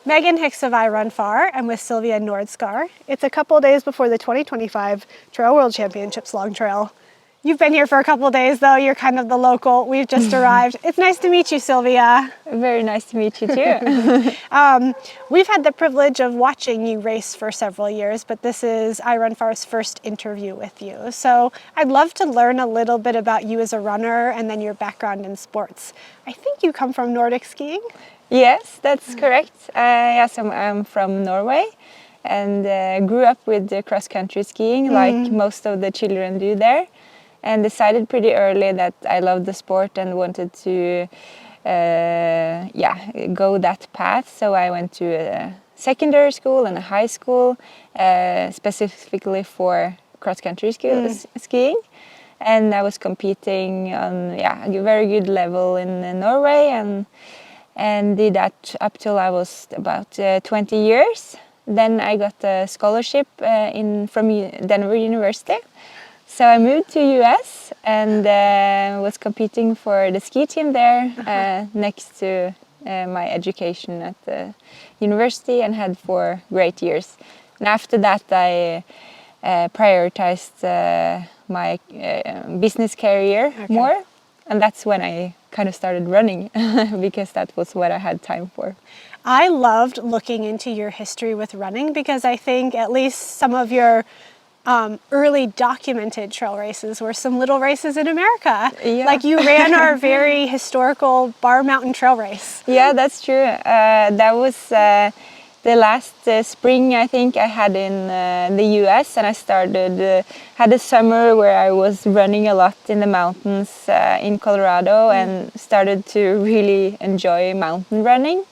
Megan Hicks of I Run Far. I'm with Sylvia Nordskar. It's a couple days before the 2025 Trail World Championships Long Trail. You've been here for a couple days though, you're kind of the local. We've just arrived. It's nice to meet you, Sylvia. Very nice to meet you too. We've had the privilege of watching you race for several years, but this is I Run Far's first interview with you. So I'd love to learn a little bit about you as a runner and then your background in sports. I think you come from Nordic skiing? Yes, that's correct. I'm from Norway and grew up with cross-country skiing like most of the children do there, and decided pretty early that I loved the sport and wanted to go that path. So I went to a secondary school and a high school specifically for cross-country skiing, and I was competing on a very good level in Norway and did that up till I was about 20 years. Then I got a scholarship from Denver University. So I moved to US and was competing for the ski team there next to my education at the university, and had 4 great years. And after that I prioritized my business career more, and that's when I kind of started running because that was what I had time for. I loved looking into your history with running because I think at least some of your early documented trail races were some little races in America. Yeah. Like you ran our very historical Bar Mountain Trail race. Yeah, that's true. That was the last spring I think I had in the US, and I had a summer where I was running a lot in the mountains in Colorado and started to really enjoy mountain running.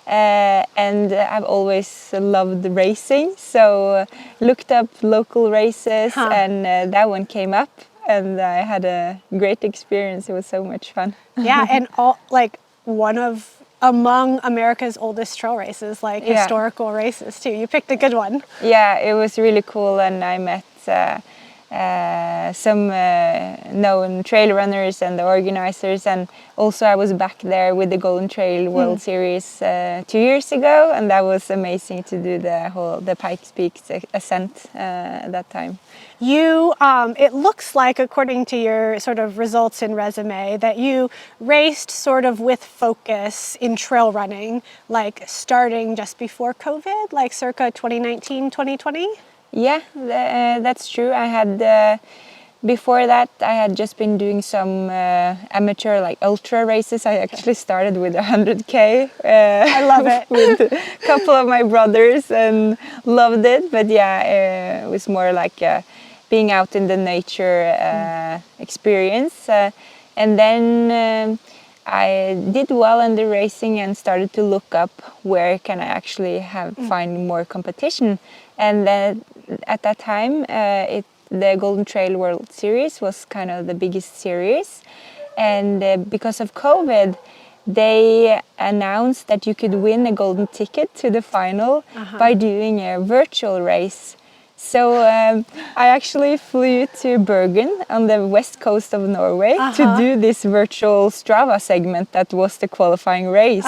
And I've always loved racing, so looked up local races and that one came up and I had a great experience. It was so much fun. Yeah, and among America's oldest trail races, like historical races too. You picked a good one. Yeah, it was really cool, and I met some known trail runners and the organizers, and also I was back there with the Golden Trail World Series 2 years ago, and that was amazing to do the Pikes Peak ascent that time. You, it looks like, according to your sort of results and resume, that you raced sort of with focus in trail running, like starting just before COVID, like circa 2019, 2020? Yeah, that's true. I had, before that, I had just been doing some amateur, like ultra races. I actually started with 100K. I love it. With a couple of my brothers and loved it. But yeah, it was more like being out in the nature experience. And then I did well in the racing and started to look up where can I actually find more competition. And then at that time, the Golden Trail World Series was kind of the biggest series. And because of COVID, they announced that you could win a golden ticket to the final by doing a virtual race. So I actually flew to Bergen on the west coast of Norway to do this virtual Strava segment that was the qualifying race.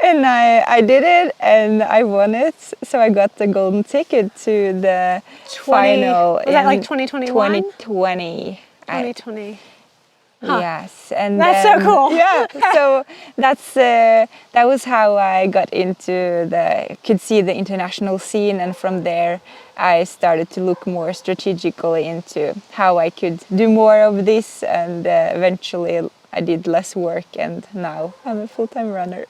And I did it and I won it. So I got the golden ticket to the final. Was that like 2021? 2020. 2020. Yes, and that's so cool. Yeah, so that was how I got into could see the international scene, and from there I started to look more strategically into how I could do more of this, and eventually I did less work, and now I'm a full-time runner.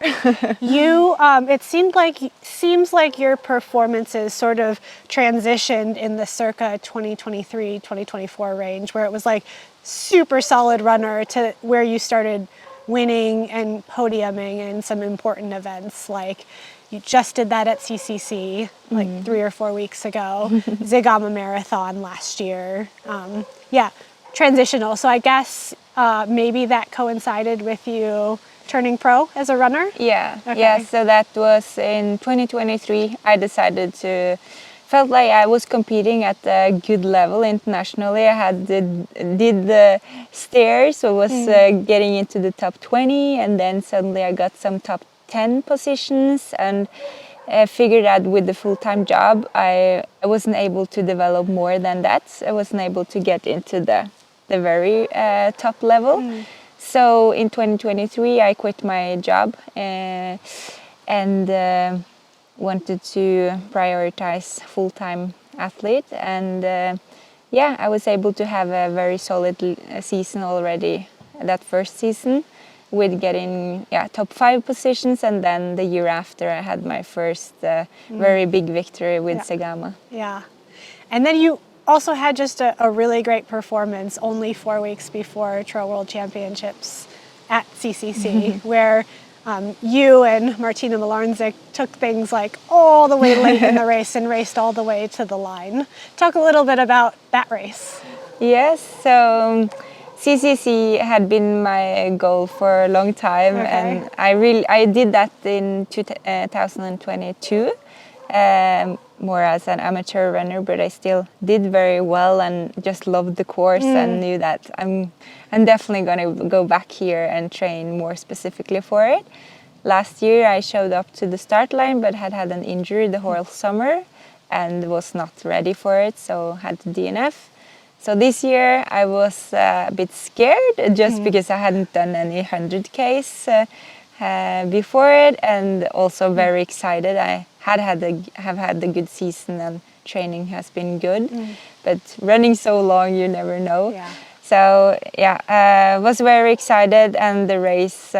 You, it seems like your performances sort of transitioned in the circa 2023, 2024 range, where it was like super solid runner to where you started winning and podiuming in some important events. Like you just did that at CCC like 3 or 4 weeks ago, Zigama Marathon last year. Transitional. So I guess maybe that coincided with you turning pro as a runner? Yeah, so that was in 2023. I decided felt like I was competing at a good level internationally. I did the stairs, so was getting into the top 20, and then suddenly I got some top 10 positions, and figured out with the full-time job, I wasn't able to develop more than that. I wasn't able to get into the very top level. So in 2023, I quit my job and wanted to prioritize full-time athlete. And yeah, I was able to have a very solid season already that first season, with getting top 5 positions, and then the year after I had my first very big victory with Segama. Yeah, and then you also had just a really great performance only 4 weeks before Trail World Championships at CCC, where you and Martina Malarnzik took things like all the way late in the race and raced all the way to the line. Talk a little bit about that race. Yes, so CCC had been my goal for a long time, and I did that in 2022, more as an amateur runner, but I still did very well and just loved the course and knew that I'm definitely going to go back here and train more specifically for it. Last year I showed up to the start line but had an injury the whole summer and was not ready for it, so had to DNF. So this year I was a bit scared just because I hadn't done any 100Ks before it, and also very excited. I have had a good season and training has been good, but running so long you never know. Yeah. So yeah, was very excited, and the race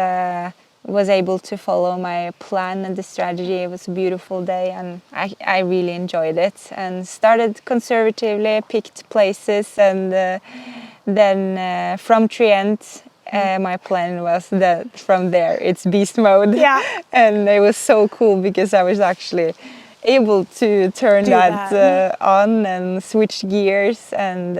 was able to follow my plan and the strategy. It was a beautiful day and I really enjoyed it, and started conservatively, picked places, and then from Trient my plan was that from there it's beast mode. Yeah. And it was so cool because I was actually able to turn that on and switch gears, and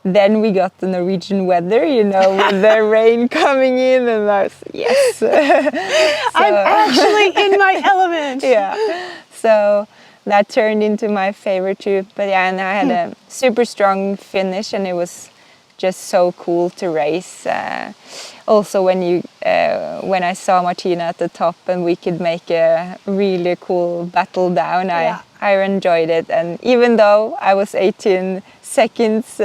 then we got the Norwegian weather, you know, with the rain coming in, and I was, yes. I'm actually in my element. Yeah. So that turned into my favorite too. But yeah, and I had a super strong finish, and it was just so cool to race. Also when I saw Martina at the top and we could make a really cool battle down, I enjoyed it. And even though I was 18 seconds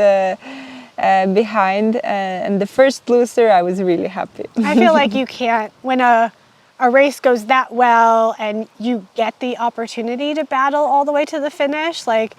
behind and the first loser, I was really happy. I feel like you can't, when a race goes that well and you get the opportunity to battle all the way to the finish, like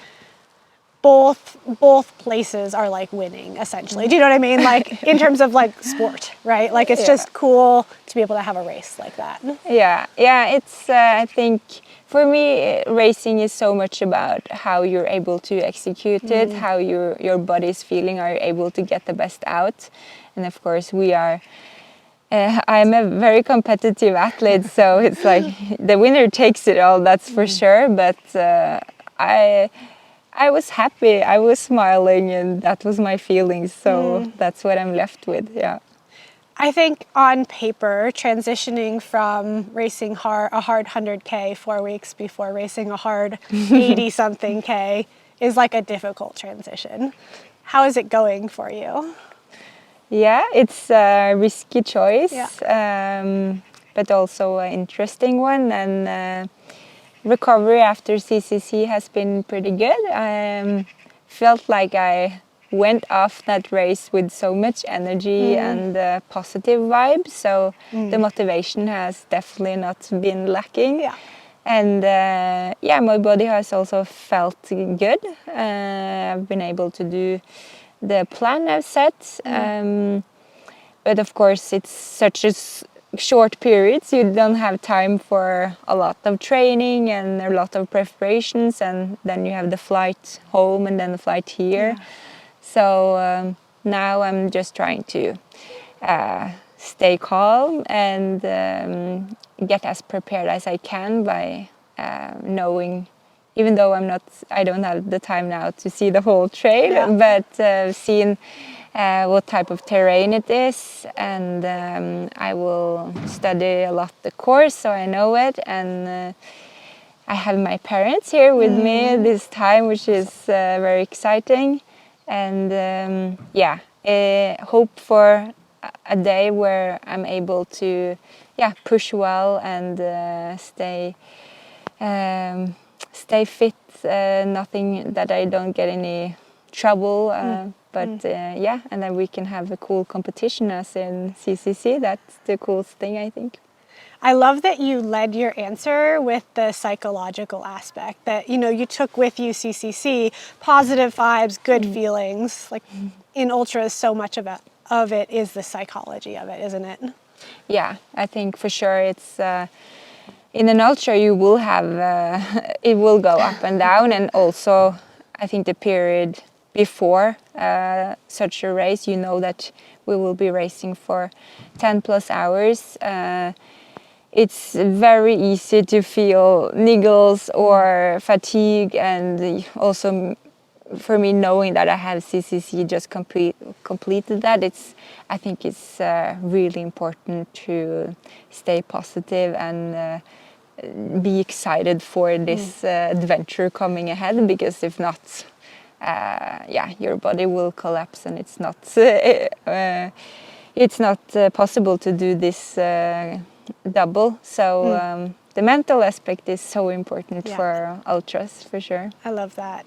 both places are like winning essentially. Do you know what I mean? Like in terms of like sport, right? Like it's just cool to be able to have a race like that. Yeah, it's I think for me racing is so much about how you're able to execute it, how your body is feeling, are you able to get the best out. And of course we are I'm a very competitive athlete, so it's like the winner takes it all, that's for sure. But I was happy, I was smiling, and that was my feelings. So that's what I'm left with, yeah. I think on paper, transitioning from racing a hard 100K 4 weeks before racing a hard 80-something K is like a difficult transition. How is it going for you? Yeah, it's a risky choice, but also an interesting one. And recovery after CCC has been pretty good. I felt like I went off that race with so much energy and positive vibes, so the motivation has definitely not been lacking. Yeah. And my body has also felt good. I've been able to do the plan I've set, but of course it's such a short periods, you don't have time for a lot of training and a lot of preparations, and then you have the flight home and then the flight here. So now I'm just trying to stay calm and get as prepared as I can by knowing, even though I don't have the time now to see the whole trail, but seeing what type of terrain it is, and I will study a lot the course so I know it, and I have my parents here with me this time, which is very exciting, and hope for a day where I'm able to push well and stay stay fit, nothing that I don't get any trouble. But yeah, and then we can have a cool competition as in CCC. That's the coolest thing, I think. I love that you led your answer with the psychological aspect, that you took with you CCC, positive vibes, good feelings. Like in ultras, so much of it is the psychology of it, isn't it? Yeah, I think for sure it's in an ultra you will have it will go up and down, and also I think the period before such a race, that we will be racing for 10+ hours. It's very easy to feel niggles or fatigue, and also for me, knowing that I have CCC just completed that, I think it's really important to stay positive and be excited for this adventure coming ahead, because if not, your body will collapse, and it's not possible to do this double. So the mental aspect is so important for ultras, for sure. I love that.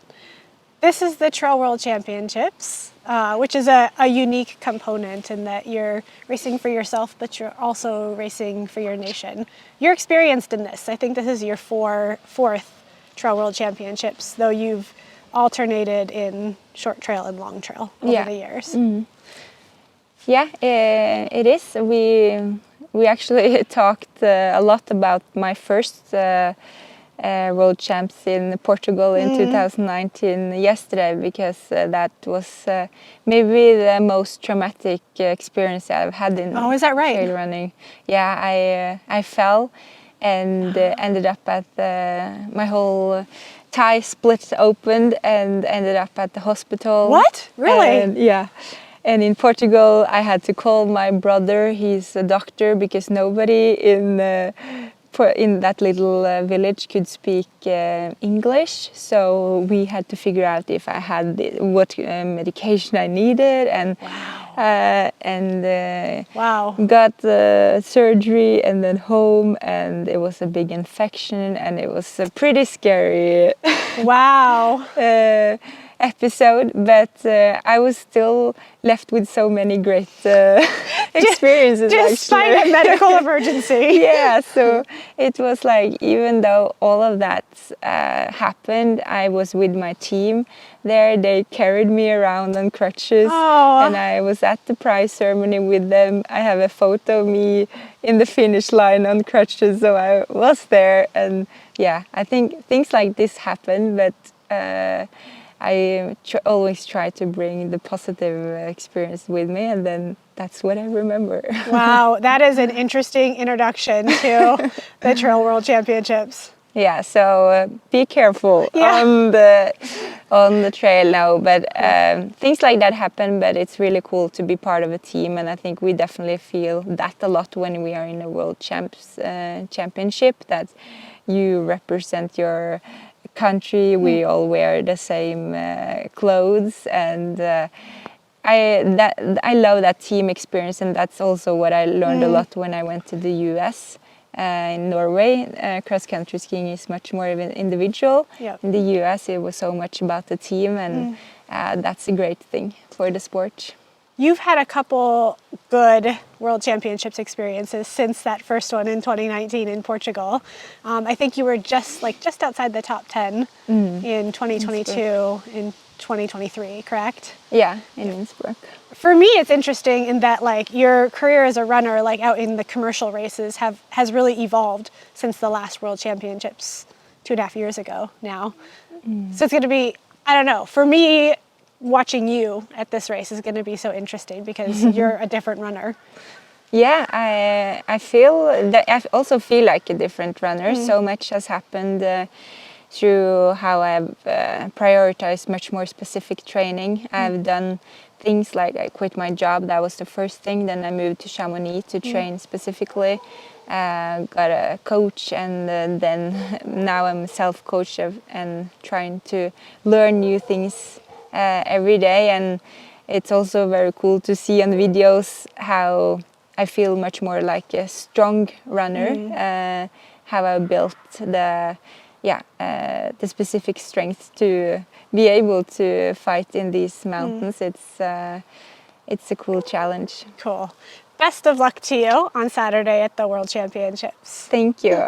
This is the Trail World Championships, which is a unique component in that you're racing for yourself, but you're also racing for your nation. You're experienced in this. I think this is your fourth Trail World Championships, though you've alternated in short trail and long trail over the years. Yeah, it is. We actually talked a lot about my first World Champs in Portugal in 2019 yesterday, because that was maybe the most traumatic experience I've had in is that right? trail running. Yeah, I fell and ended up at my whole thigh split open and ended up at the hospital. What? Really? And, yeah. And in Portugal, I had to call my brother. He's a doctor, because nobody in that little village could speak English. So we had to figure out if I had what medication I needed, and got surgery and then home, and it was a big infection, and it was a pretty scary episode, but I was still left with so many great experiences. Despite a medical emergency. Yeah, so it was like, even though all of that happened, I was with my team there. They carried me around on crutches, and I was at the prize ceremony with them. I have a photo of me in the finish line on crutches, so I was there. And yeah, I think things like this happen, but I always try to bring the positive experience with me, and then that's what I remember. Wow, that is an interesting introduction to the Trail World Championships. Yeah, so be careful on the trail now, but things like that happen, but it's really cool to be part of a team, and I think we definitely feel that a lot when we are in a World Championship, that you represent your country. We all wear the same clothes, and I love that team experience, and that's also what I learned a lot when I went to the US. In Norway, cross-country skiing is much more of an individual. Yep. In the US, it was so much about the team, and that's a great thing for the sport. You've had a couple good World Championships experiences since that first one in 2019 in Portugal. I think you were just outside the top 10 in 2022, in 2023, correct? Yeah, in Innsbruck. For me, it's interesting in that your career as a runner, out in the commercial races, has really evolved since the last World Championships 2.5 years ago now. So it's going to be, I don't know, for me, watching you at this race is going to be so interesting, because you're a different runner. Yeah, I feel that I also feel like a different runner. So much has happened through how I've prioritized much more specific training. I've done things like I quit my job. That was the first thing. Then I moved to Chamonix to train specifically. Got a coach, and then now I'm a self-coach and trying to learn new things every day. And it's also very cool to see on videos how I feel much more like a strong runner, how I built the specific strength to be able to fight in these mountains. It's a cool challenge. Cool. Best of luck to you on Saturday at the World Championships. Thank you.